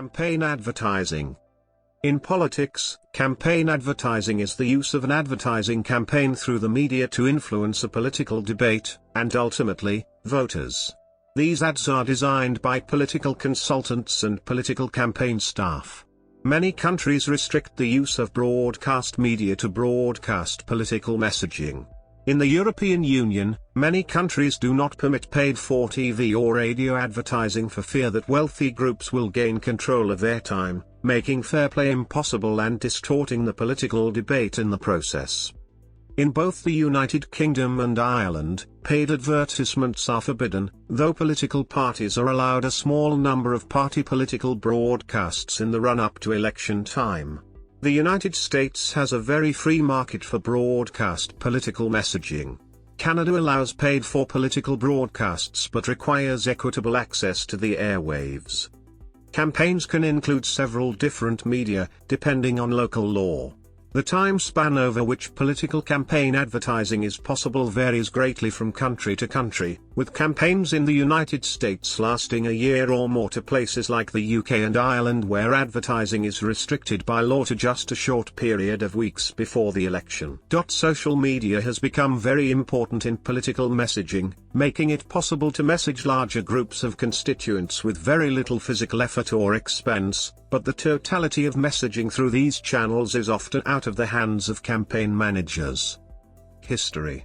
Campaign advertising. In politics, campaign advertising is the use of an advertising campaign through the media to influence a political debate, and ultimately, voters. These ads are designed by political consultants and political campaign staff. Many countries restrict the use of broadcast media to broadcast political messaging. In the European Union, many countries do not permit paid-for TV or radio advertising for fear that wealthy groups will gain control of airtime, making fair play impossible and distorting the political debate in the process. In both the United Kingdom and Ireland, paid advertisements are forbidden, though political parties are allowed a small number of party political broadcasts in the run-up to election time. The United States has a very free market for broadcast political messaging. Canada allows paid-for political broadcasts but requires equitable access to the airwaves. Campaigns can include several different media, depending on local law. The time span over which political campaign advertising is possible varies greatly from country to country, with campaigns in the United States lasting a year or more to places like the UK and Ireland where advertising is restricted by law to just a short period of weeks before the election. Social media has become very important in political messaging, making it possible to message larger groups of constituents with very little physical effort or expense, but the totality of messaging through these channels is often out of the hands of campaign managers. History.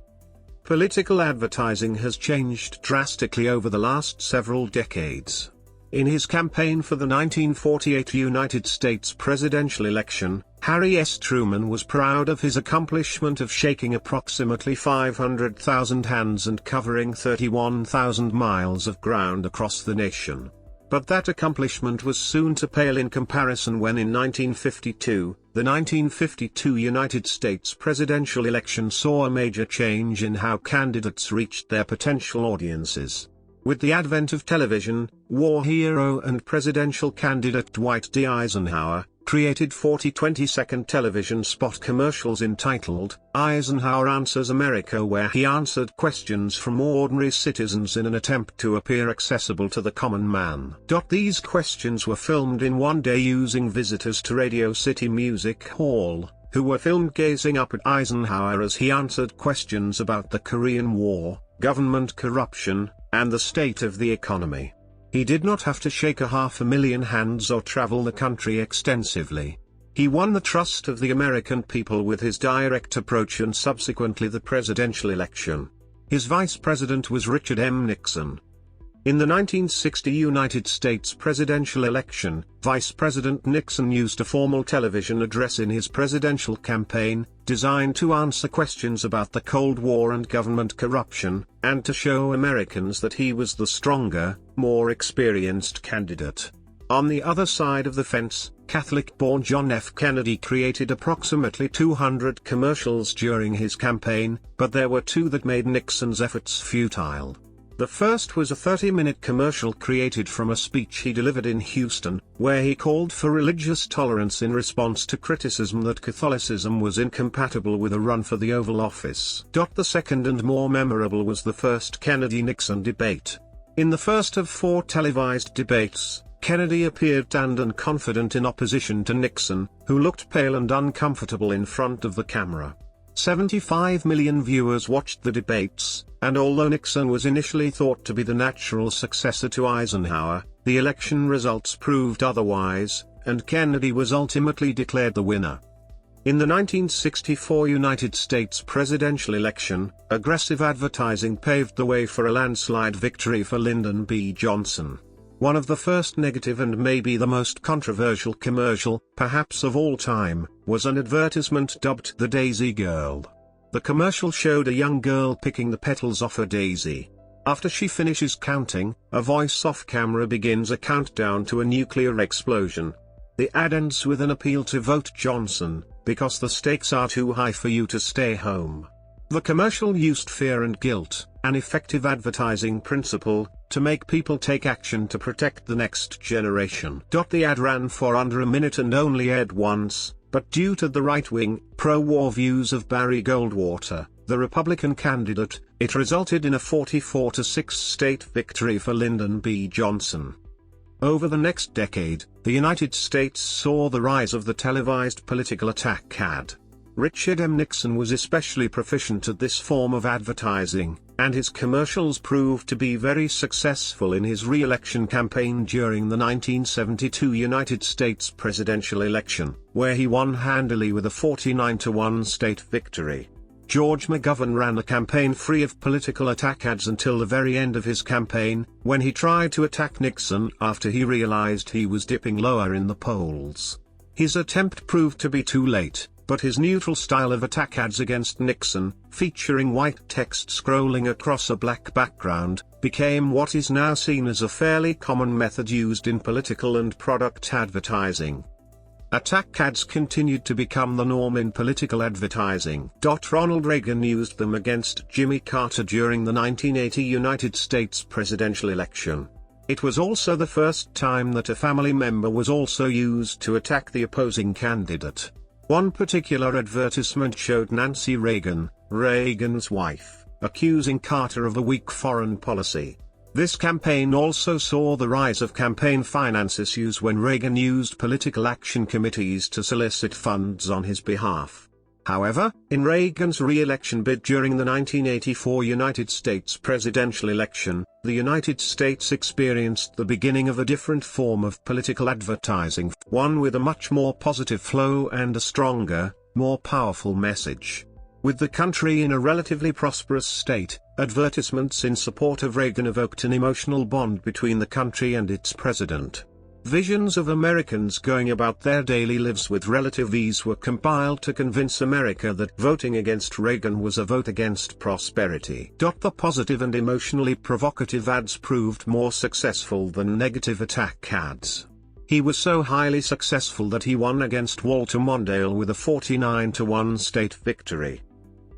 Political advertising has changed drastically over the last several decades. In his campaign for the 1948 United States presidential election, Harry S. Truman was proud of his accomplishment of shaking approximately 500,000 hands and covering 31,000 miles of ground across the nation. But that accomplishment was soon to pale in comparison when in 1952, the 1952 United States presidential election saw a major change in how candidates reached their potential audiences. With the advent of television, war hero and presidential candidate Dwight D. Eisenhower created 40 20-second television spot commercials entitled, "Eisenhower Answers America," where he answered questions from ordinary citizens in an attempt to appear accessible to the common man. These questions were filmed in one day using visitors to Radio City Music Hall, who were filmed gazing up at Eisenhower as he answered questions about the Korean War, government corruption, and the state of the economy. He did not have to shake 500,000 hands or travel the country extensively. He won the trust of the American people with his direct approach and subsequently the presidential election. His vice president was Richard M. Nixon. In the 1960 United States presidential election, Vice President Nixon used a formal television address in his presidential campaign, designed to answer questions about the Cold War and government corruption, and to show Americans that he was the stronger, more experienced candidate. On the other side of the fence, Catholic-born John F. Kennedy created approximately 200 commercials during his campaign, but there were two that made Nixon's efforts futile. The first was a 30-minute commercial created from a speech he delivered in Houston, where he called for religious tolerance in response to criticism that Catholicism was incompatible with a run for the Oval Office. The second and more memorable was the first Kennedy-Nixon debate. In the first of 4 televised debates, Kennedy appeared tanned and confident in opposition to Nixon, who looked pale and uncomfortable in front of the camera. 75 million viewers watched the debates, and although Nixon was initially thought to be the natural successor to Eisenhower, the election results proved otherwise, and Kennedy was ultimately declared the winner. In the 1964 United States presidential election, aggressive advertising paved the way for a landslide victory for Lyndon B. Johnson. One of the first negative and maybe the most controversial commercial, perhaps of all time, was an advertisement dubbed "The Daisy Girl." The commercial showed a young girl picking the petals off a daisy. After she finishes counting, a voice off-camera begins a countdown to a nuclear explosion. The ad ends with an appeal to vote Johnson, because the stakes are too high for you to stay home. The commercial used fear and guilt, an effective advertising principle, to make people take action to protect the next generation. The ad ran for under a minute and only aired once, but due to the right-wing, pro-war views of Barry Goldwater, the Republican candidate, it resulted in a 44-6 state victory for Lyndon B. Johnson. Over the next decade, the United States saw the rise of the televised political attack ad. Richard M. Nixon was especially proficient at this form of advertising, and his commercials proved to be very successful in his re-election campaign during the 1972 United States presidential election, where he won handily with a 49-1 state victory. George McGovern ran a campaign free of political attack ads until the very end of his campaign, when he tried to attack Nixon after he realized he was dipping lower in the polls. His attempt proved to be too late, but his neutral style of attack ads against Nixon, featuring white text scrolling across a black background, became what is now seen as a fairly common method used in political and product advertising. Attack ads continued to become the norm in political advertising. Ronald Reagan used them against Jimmy Carter during the 1980 United States presidential election. It was also the first time that a family member was also used to attack the opposing candidate. One particular advertisement showed Nancy Reagan, Reagan's wife, accusing Carter of a weak foreign policy. This campaign also saw the rise of campaign finance issues when Reagan used political action committees to solicit funds on his behalf. However, in Reagan's re-election bid during the 1984 United States presidential election, the United States experienced the beginning of a different form of political advertising, one with a much more positive flow and a stronger, more powerful message. With the country in a relatively prosperous state, advertisements in support of Reagan evoked an emotional bond between the country and its president. Visions of Americans going about their daily lives with relative ease were compiled to convince America that voting against Reagan was a vote against prosperity. The positive and emotionally provocative ads proved more successful than negative attack ads. He was so highly successful that he won against Walter Mondale with a 49-1 state victory.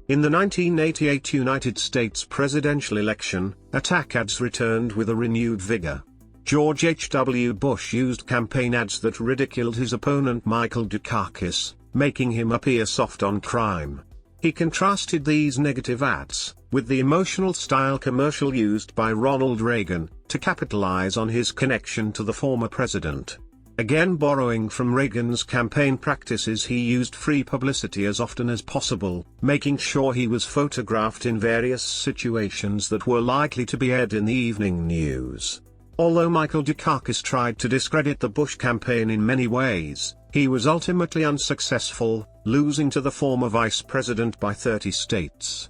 In the 1988 United States presidential election, attack ads returned with a renewed vigor. George H.W. Bush used campaign ads that ridiculed his opponent Michael Dukakis, making him appear soft on crime. He contrasted these negative ads with the emotional style commercial used by Ronald Reagan to capitalize on his connection to the former president. Again, borrowing from Reagan's campaign practices, he used free publicity as often as possible, making sure he was photographed in various situations that were likely to be aired in the evening news. Although Michael Dukakis tried to discredit the Bush campaign in many ways, he was ultimately unsuccessful, losing to the former vice president by 30 states.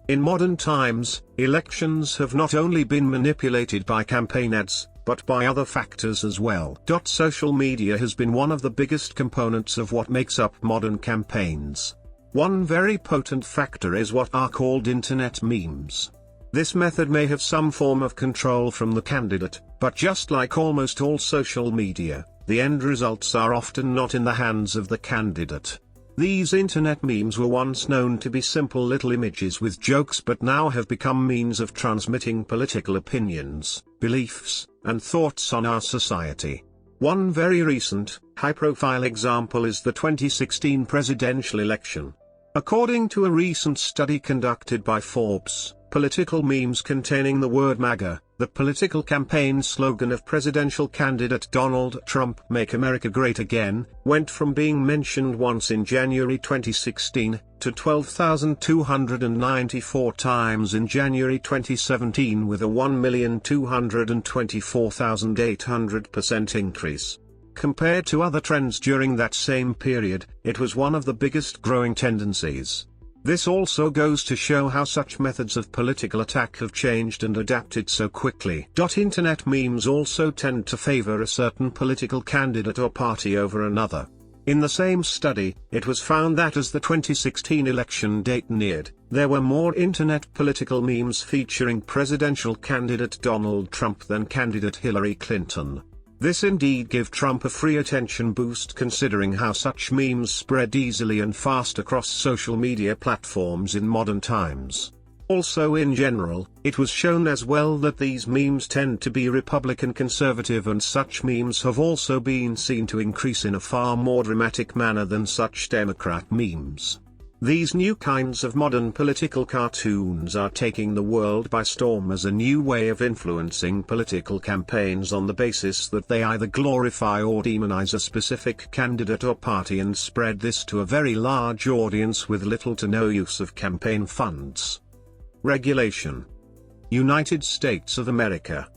In modern times, elections have not only been manipulated by campaign ads, but by other factors as well. Social media has been one of the biggest components of what makes up modern campaigns. One very potent factor is what are called internet memes. This method may have some form of control from the candidate, but just like almost all social media, the end results are often not in the hands of the candidate. These internet memes were once known to be simple little images with jokes, but now have become means of transmitting political opinions, beliefs, and thoughts on our society. One very recent, high-profile example is the 2016 presidential election. According to a recent study conducted by Forbes, political memes containing the word MAGA, the political campaign slogan of presidential candidate Donald Trump, "Make America Great Again," went from being mentioned once in January 2016, to 12,294 times in January 2017, with a 1,224,800% increase. Compared to other trends during that same period, it was one of the biggest growing tendencies. This also goes to show how such methods of political attack have changed and adapted so quickly. Internet memes also tend to favor a certain political candidate or party over another. In the same study, it was found that as the 2016 election date neared, there were more internet political memes featuring presidential candidate Donald Trump than candidate Hillary Clinton. This indeed gave Trump a free attention boost, considering how such memes spread easily and fast across social media platforms in modern times. Also, in general, it was shown as well that these memes tend to be Republican conservative, and such memes have also been seen to increase in a far more dramatic manner than such Democrat memes. These new kinds of modern political cartoons are taking the world by storm as a new way of influencing political campaigns on the basis that they either glorify or demonize a specific candidate or party and spread this to a very large audience with little to no use of campaign funds. Regulation. United States of America.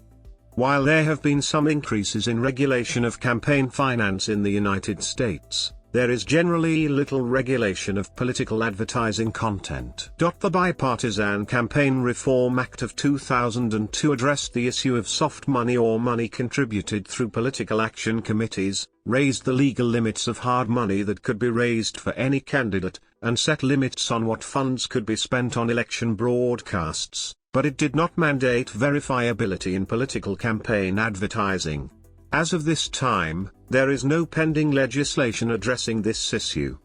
While there have been some increases in regulation of campaign finance in the United States, there is generally little regulation of political advertising content. The Bipartisan Campaign Reform Act of 2002 addressed the issue of soft money or money contributed through political action committees, raised the legal limits of hard money that could be raised for any candidate, and set limits on what funds could be spent on election broadcasts, but it did not mandate verifiability in political campaign advertising. As of this time, there is no pending legislation addressing this issue.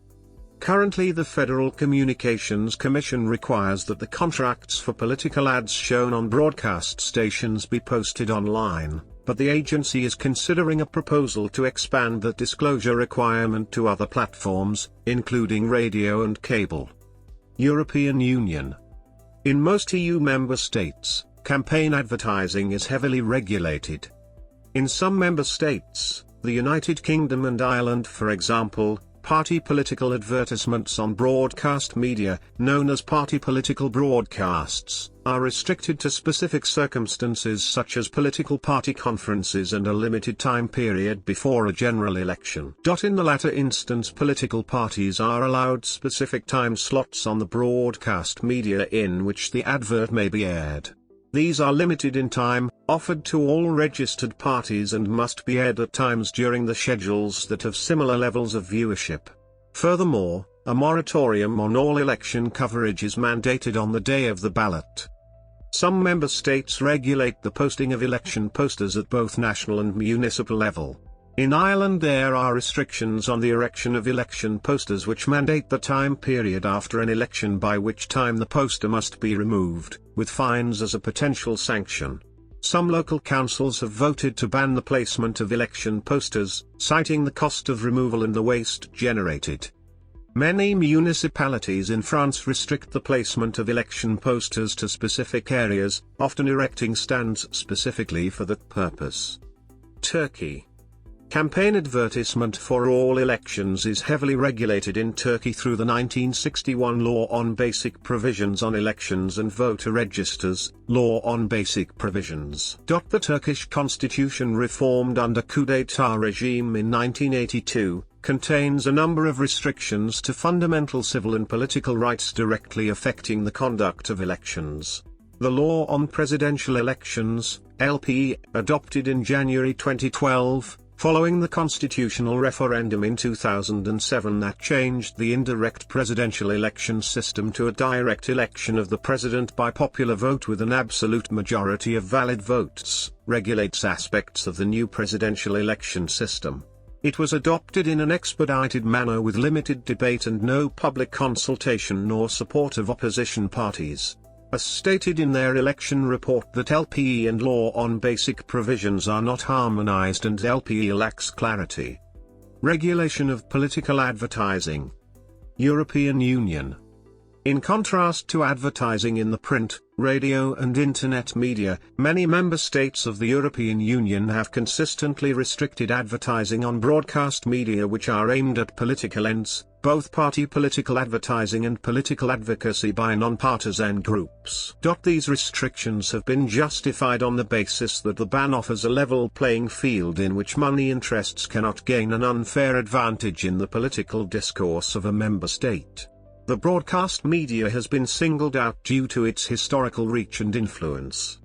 Currently, the Federal Communications Commission requires that the contracts for political ads shown on broadcast stations be posted online, but the agency is considering a proposal to expand that disclosure requirement to other platforms, including radio and cable. European Union. In most EU member states, campaign advertising is heavily regulated. In some member states, the United Kingdom and Ireland for example, party political advertisements on broadcast media, known as party political broadcasts, are restricted to specific circumstances such as political party conferences and a limited time period before a general election. In the latter instance, political parties are allowed specific time slots on the broadcast media in which the advert may be aired. These are limited in time, offered to all registered parties and must be aired at times during the schedules that have similar levels of viewership. Furthermore, a moratorium on all election coverage is mandated on the day of the ballot. Some member states regulate the posting of election posters at both national and municipal level. In Ireland there are restrictions on the erection of election posters which mandate the time period after an election by which time the poster must be removed, with fines as a potential sanction. Some local councils have voted to ban the placement of election posters, citing the cost of removal and the waste generated. Many municipalities in France restrict the placement of election posters to specific areas, often erecting stands specifically for that purpose. Turkey. Campaign advertisement for all elections is heavily regulated in Turkey through the 1961 Law on Basic Provisions on Elections and Voter Registers, Law on Basic Provisions. The Turkish constitution, reformed under coup d'état regime in 1982, contains a number of restrictions to fundamental civil and political rights directly affecting the conduct of elections. The Law on Presidential Elections, LP, adopted in January 2012, following the constitutional referendum in 2007 that changed the indirect presidential election system to a direct election of the president by popular vote with an absolute majority of valid votes, regulates aspects of the new presidential election system. It was adopted in an expedited manner with limited debate and no public consultation nor support of opposition parties. As stated in their election report that LPE and Law on Basic Provisions are not harmonized and LPE lacks clarity. Regulation of political advertising. European Union. In contrast to advertising in the print, radio and internet media, many member states of the European Union have consistently restricted advertising on broadcast media which are aimed at political ends, both party political advertising and political advocacy by non-partisan groups. These restrictions have been justified on the basis that the ban offers a level playing field in which money interests cannot gain an unfair advantage in the political discourse of a member state. The broadcast media has been singled out due to its historical reach and influence.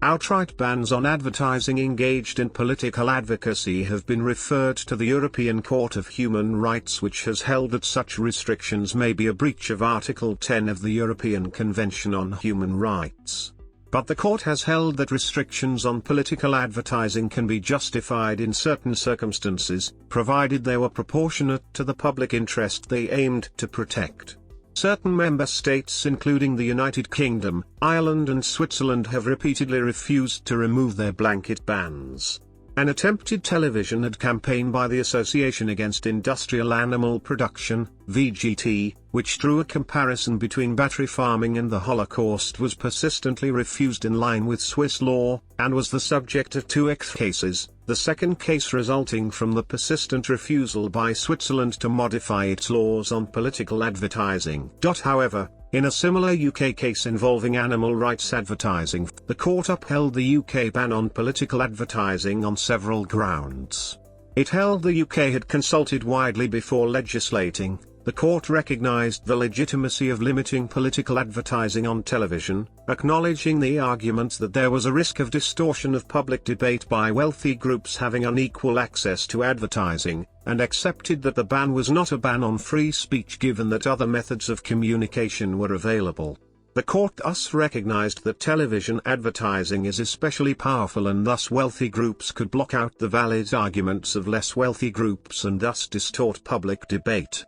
Outright bans on advertising engaged in political advocacy have been referred to the European Court of Human Rights, which has held that such restrictions may be a breach of Article 10 of the European Convention on Human Rights. But the court has held that restrictions on political advertising can be justified in certain circumstances, provided they were proportionate to the public interest they aimed to protect. Certain member states including the United Kingdom, Ireland and Switzerland have repeatedly refused to remove their blanket bans. An attempted television ad campaign by the Association Against Industrial Animal Production, VGT, which drew a comparison between battery farming and the Holocaust, was persistently refused in line with Swiss law, and was the subject of two cases, the second case resulting from the persistent refusal by Switzerland to modify its laws on political advertising. However, in a similar UK case involving animal rights advertising, the court upheld the UK ban on political advertising on several grounds. It held the UK had consulted widely before legislating. The court recognised the legitimacy of limiting political advertising on television, acknowledging the argument that there was a risk of distortion of public debate by wealthy groups having unequal access to advertising, and accepted that the ban was not a ban on free speech given that other methods of communication were available. The court thus recognised that television advertising is especially powerful, and thus wealthy groups could block out the valid arguments of less wealthy groups and thus distort public debate.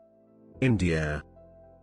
India.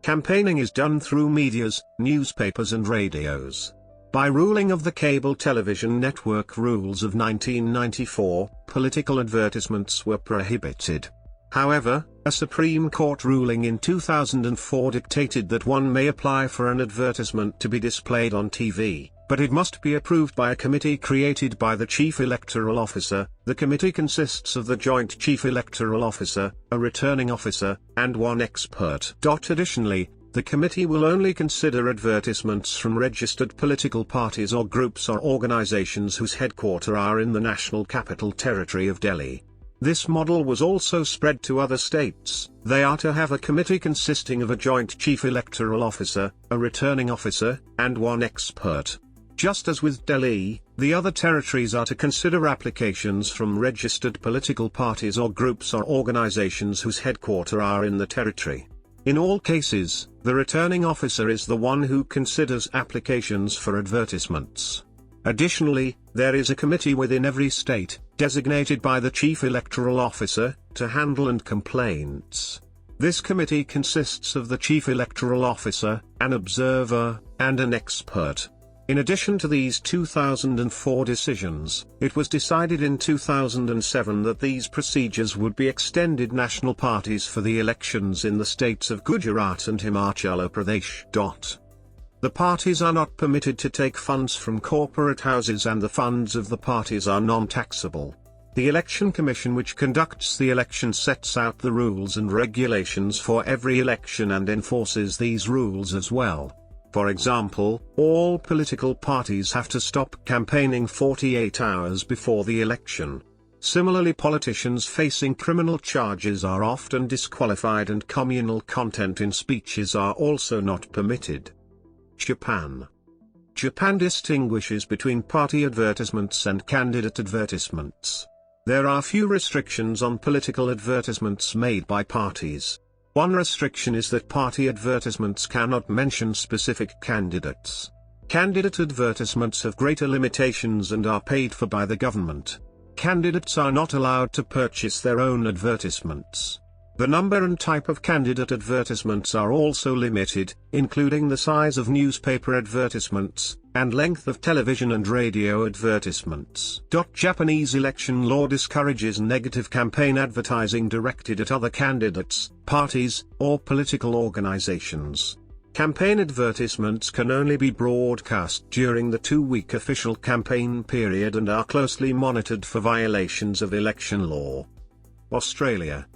Campaigning is done through medias, newspapers and radios. By ruling of the Cable Television Network Rules of 1994, political advertisements were prohibited. However, a Supreme Court ruling in 2004 dictated that one may apply for an advertisement to be displayed on TV, but it must be approved by a committee created by the Chief Electoral Officer. The committee consists of the Joint Chief Electoral Officer, a returning officer, and one expert. Additionally, the committee will only consider advertisements from registered political parties or groups or organizations whose headquarters are in the National Capital Territory of Delhi. This model was also spread to other states. They are to have a committee consisting of a Joint Chief Electoral Officer, a returning officer, and one expert. Just as with Delhi, the other territories are to consider applications from registered political parties or groups or organizations whose headquarters are in the territory. In all cases, the returning officer is the one who considers applications for advertisements. Additionally, there is a committee within every state, designated by the Chief Electoral Officer, to handle complaints. This committee consists of the Chief Electoral Officer, an observer, and an expert. In addition to these 2004 decisions, it was decided in 2007 that these procedures would be extended national parties for the elections in the states of Gujarat and Himachal Pradesh. The parties are not permitted to take funds from corporate houses, and the funds of the parties are non-taxable. The Election Commission, which conducts the election, sets out the rules and regulations for every election and enforces these rules as well. For example, all political parties have to stop campaigning 48 hours before the election. Similarly, politicians facing criminal charges are often disqualified, and communal content in speeches are also not permitted. Japan. Japan distinguishes between party advertisements and candidate advertisements. There are few restrictions on political advertisements made by parties. One restriction is that party advertisements cannot mention specific candidates. Candidate advertisements have greater limitations and are paid for by the government. Candidates are not allowed to purchase their own advertisements. The number and type of candidate advertisements are also limited, including the size of newspaper advertisements, and length of television and radio advertisements. Japanese election law discourages negative campaign advertising directed at other candidates, parties, or political organizations. Campaign advertisements can only be broadcast during the 2-week official campaign period and are closely monitored for violations of election law. Australia.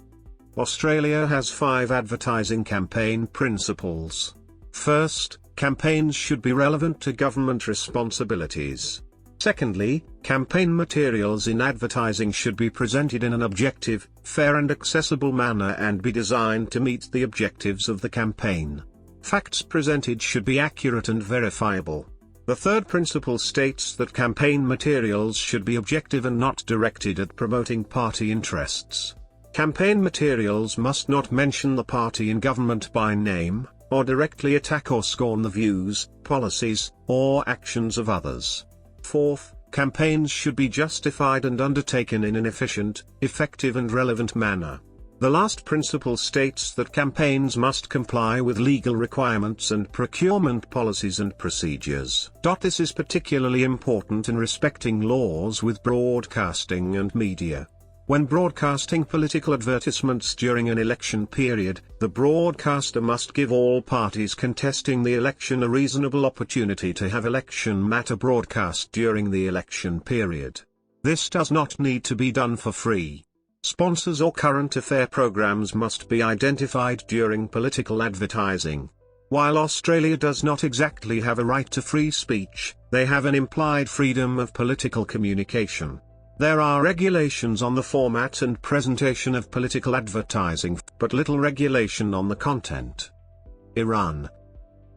Australia has 5 advertising campaign principles. First, campaigns should be relevant to government responsibilities. Secondly, campaign materials in advertising should be presented in an objective, fair and accessible manner and be designed to meet the objectives of the campaign. Facts presented should be accurate and verifiable. The third principle states that campaign materials should be objective and not directed at promoting party interests. Campaign materials must not mention the party in government by name, or directly attack or scorn the views, policies, or actions of others. Fourth, campaigns should be justified and undertaken in an efficient, effective and relevant manner. The last principle states that campaigns must comply with legal requirements and procurement policies and procedures. This is particularly important in respecting laws with broadcasting and media. When broadcasting political advertisements during an election period, the broadcaster must give all parties contesting the election a reasonable opportunity to have election matter broadcast during the election period. This does not need to be done for free. Sponsors or current affair programs must be identified during political advertising. While Australia does not exactly have a right to free speech, they have an implied freedom of political communication. There are regulations on the format and presentation of political advertising, but little regulation on the content. Iran.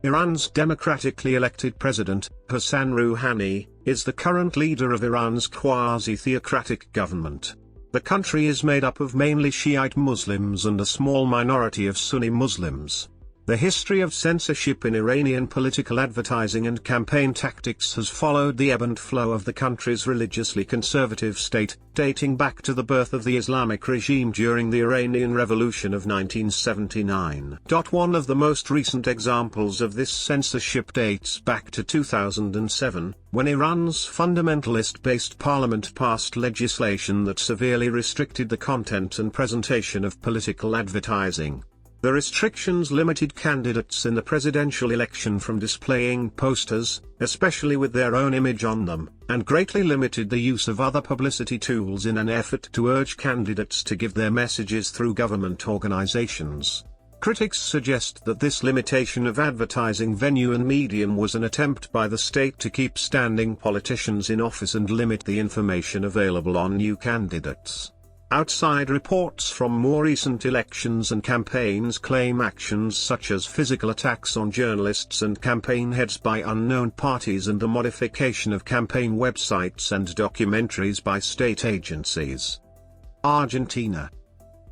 Iran's democratically elected president, Hassan Rouhani, is the current leader of Iran's quasi-theocratic government. The country is made up of mainly Shiite Muslims and a small minority of Sunni Muslims. The history of censorship in Iranian political advertising and campaign tactics has followed the ebb and flow of the country's religiously conservative state, dating back to the birth of the Islamic regime during the Iranian Revolution of 1979. One of the most recent examples of this censorship dates back to 2007, when Iran's fundamentalist-based parliament passed legislation that severely restricted the content and presentation of political advertising. The restrictions limited candidates in the presidential election from displaying posters, especially with their own image on them, and greatly limited the use of other publicity tools in an effort to urge candidates to give their messages through government organizations. Critics suggest that this limitation of advertising venue and medium was an attempt by the state to keep standing politicians in office and limit the information available on new candidates. Outside reports from more recent elections and campaigns claim actions such as physical attacks on journalists and campaign heads by unknown parties and the modification of campaign websites and documentaries by state agencies. Argentina.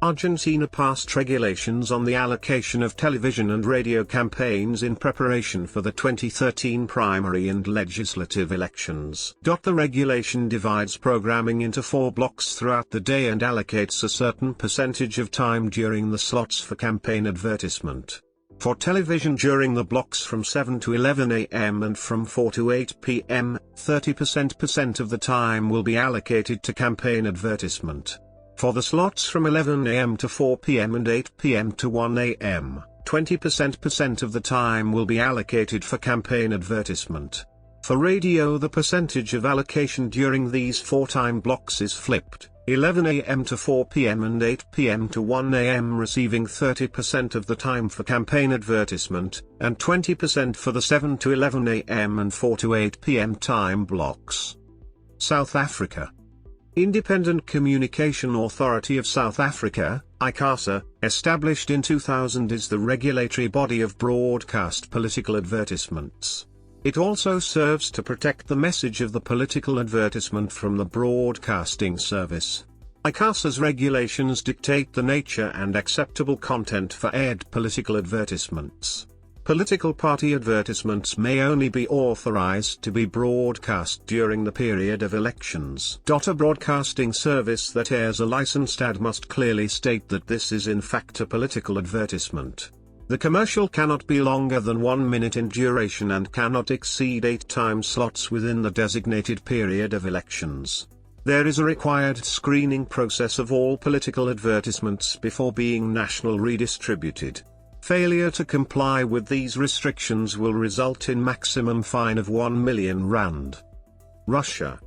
Argentina passed regulations on the allocation of television and radio campaigns in preparation for the 2013 primary and legislative elections. The regulation divides programming into 4 blocks throughout the day and allocates a certain percentage of time during the slots for campaign advertisement. For television during the blocks from 7 to 11 a.m. and from 4 to 8 p.m., 30% of the time will be allocated to campaign advertisement. For the slots from 11 a.m. to 4 p.m. and 8 p.m. to 1 a.m., 20% of the time will be allocated for campaign advertisement. For radio, the percentage of allocation during these 4 time blocks is flipped, 11 a.m. to 4 p.m. and 8 p.m. to 1 a.m. receiving 30% of the time for campaign advertisement, and 20% for the 7 to 11 a.m. and 4 to 8 p.m. time blocks. South Africa. Independent Communication Authority of South Africa, ICASA, established in 2000 is the regulatory body of broadcast political advertisements. It also serves to protect the message of the political advertisement from the broadcasting service. ICASA's regulations dictate the nature and acceptable content for aired political advertisements. Political party advertisements may only be authorized to be broadcast during the period of elections. A broadcasting service that airs a licensed ad must clearly state that this is in fact a political advertisement. The commercial cannot be longer than 1 minute in duration and cannot exceed 8 time slots within the designated period of elections. There is a required screening process of all political advertisements before being national redistributed. Failure to comply with these restrictions will result in maximum fine of R1 million. Russia.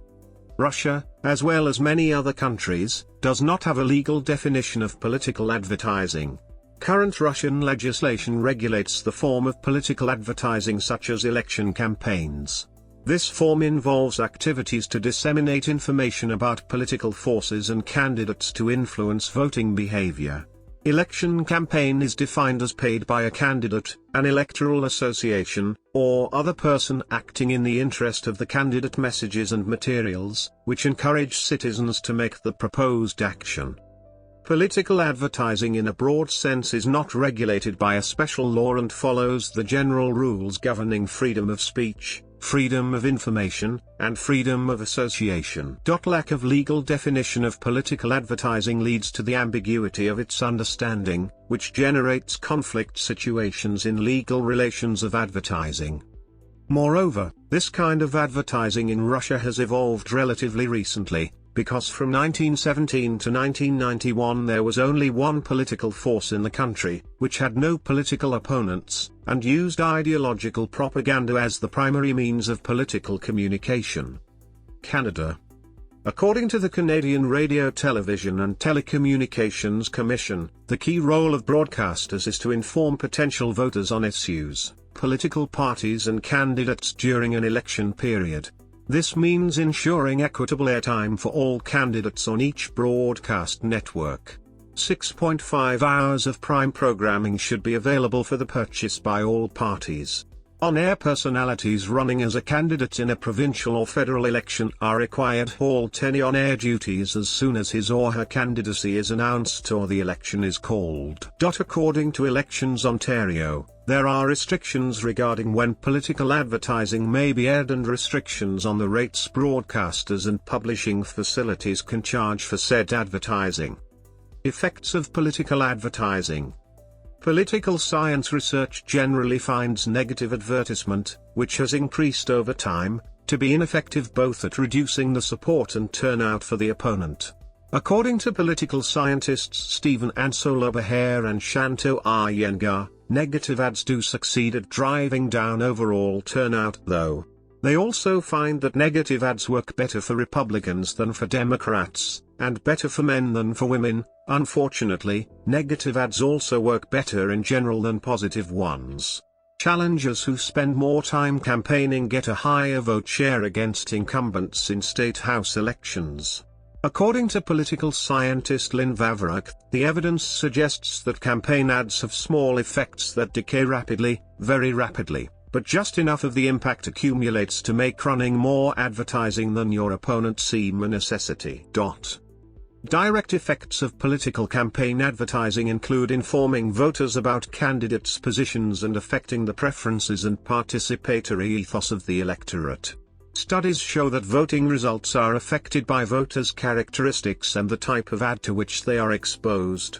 Russia, as well as many other countries, does not have a legal definition of political advertising. Current Russian legislation regulates the form of political advertising such as election campaigns. This form involves activities to disseminate information about political forces and candidates to influence voting behavior. Election campaign is defined as paid by a candidate, an electoral association, or other person acting in the interest of the candidate messages and materials, which encourage citizens to make the proposed action. Political advertising in a broad sense is not regulated by a special law and follows the general rules governing freedom of speech, freedom of information, and freedom of association. Lack of legal definition of political advertising leads to the ambiguity of its understanding, which generates conflict situations in legal relations of advertising. Moreover, this kind of advertising in Russia has evolved relatively recently, because from 1917 to 1991 there was only one political force in the country, which had no political opponents, and used ideological propaganda as the primary means of political communication. Canada. According to the Canadian Radio, Television and Telecommunications Commission, the key role of broadcasters is to inform potential voters on issues, political parties and candidates during an election period. This means ensuring equitable airtime for all candidates on each broadcast network. 6.5 hours of prime programming should be available for the purchase by all parties. On-air personalities running as a candidate in a provincial or federal election are required to halt any on-air duties as soon as his or her candidacy is announced or the election is called. According to Elections Ontario, there are restrictions regarding when political advertising may be aired and restrictions on the rates broadcasters and publishing facilities can charge for said advertising. Effects of political advertising. Political science research generally finds negative advertisement, which has increased over time, to be ineffective both at reducing the support and turnout for the opponent. According to political scientists Stephen Ansola-Behere and Shanto Iyengar, negative ads do succeed at driving down overall turnout though. They also find that negative ads work better for Republicans than for Democrats, and better for men than for women. Unfortunately, negative ads also work better in general than positive ones. Challengers who spend more time campaigning get a higher vote share against incumbents in state house elections. According to political scientist Lynn Vavruk, the evidence suggests that campaign ads have small effects that decay rapidly, very rapidly, but just enough of the impact accumulates to make running more advertising than your opponent seem a necessity. Direct effects of political campaign advertising include informing voters about candidates' positions and affecting the preferences and participatory ethos of the electorate. Studies show that voting results are affected by voters' characteristics and the type of ad to which they are exposed.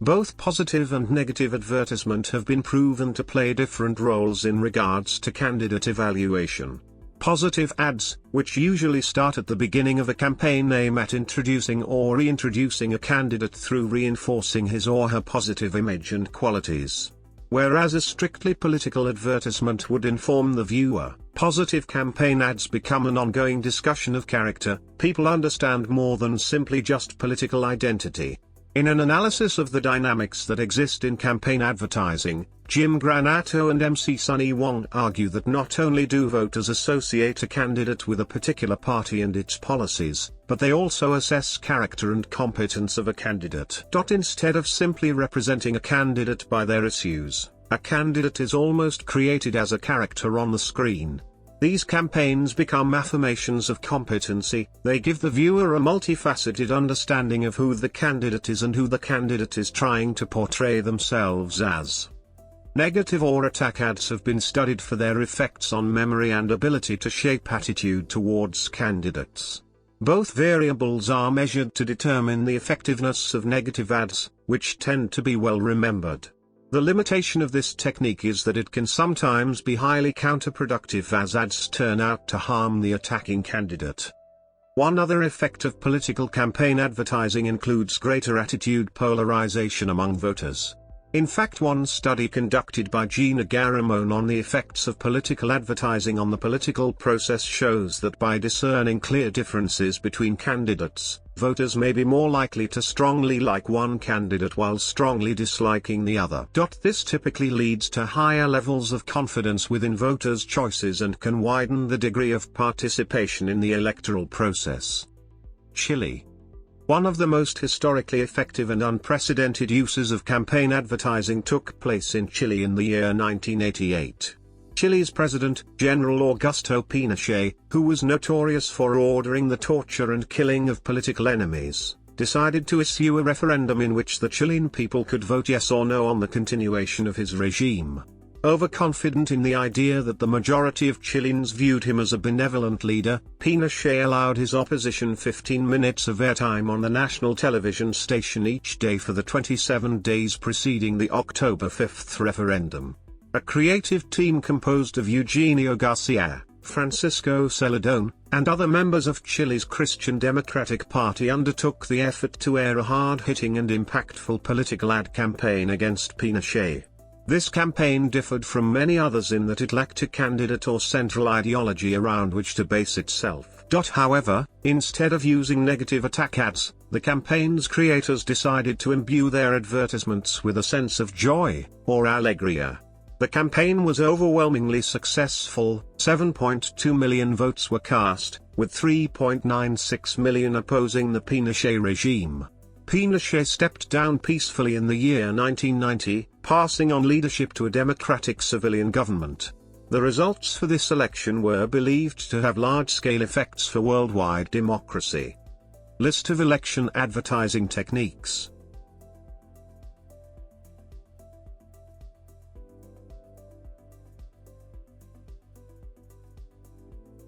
Both positive and negative advertisement have been proven to play different roles in regards to candidate evaluation. Positive ads, which usually start at the beginning of a campaign, aim at introducing or reintroducing a candidate through reinforcing his or her positive image and qualities. Whereas a strictly political advertisement would inform the viewer, positive campaign ads become an ongoing discussion of character. People understand more than simply just political identity. In an analysis of the dynamics that exist in campaign advertising, Jim Granato and MC Sunny Wong argue that not only do voters associate a candidate with a particular party and its policies, but they also assess character and competence of a candidate. Instead of simply representing a candidate by their issues, a candidate is almost created as a character on the screen. These campaigns become affirmations of competency. They give the viewer a multifaceted understanding of who the candidate is and who the candidate is trying to portray themselves as. Negative or attack ads have been studied for their effects on memory and ability to shape attitude towards candidates. Both variables are measured to determine the effectiveness of negative ads, which tend to be well remembered. The limitation of this technique is that it can sometimes be highly counterproductive as ads turn out to harm the attacking candidate. One other effect of political campaign advertising includes greater attitude polarization among voters. In fact, one study conducted by Gina Garamone on the effects of political advertising on the political process shows that by discerning clear differences between candidates, voters may be more likely to strongly like one candidate while strongly disliking the other. This typically leads to higher levels of confidence within voters' choices and can widen the degree of participation in the electoral process. Chile. One of the most historically effective and unprecedented uses of campaign advertising took place in Chile in the year 1988. Chile's president, General Augusto Pinochet, who was notorious for ordering the torture and killing of political enemies, decided to issue a referendum in which the Chilean people could vote yes or no on the continuation of his regime. Overconfident in the idea that the majority of Chileans viewed him as a benevolent leader, Pinochet allowed his opposition 15 minutes of airtime on the national television station each day for the 27 days preceding the October 5 referendum. A creative team composed of Eugenio Garcia, Francisco Celedón, and other members of Chile's Christian Democratic Party undertook the effort to air a hard-hitting and impactful political ad campaign against Pinochet. This campaign differed from many others in that it lacked a candidate or central ideology around which to base itself. However, instead of using negative attack ads, the campaign's creators decided to imbue their advertisements with a sense of joy, or alegría. The campaign was overwhelmingly successful. 7.2 million votes were cast, with 3.96 million opposing the Pinochet regime. Pinochet stepped down peacefully in the year 1990, passing on leadership to a democratic civilian government. The results for this election were believed to have large-scale effects for worldwide democracy. List of election advertising techniques.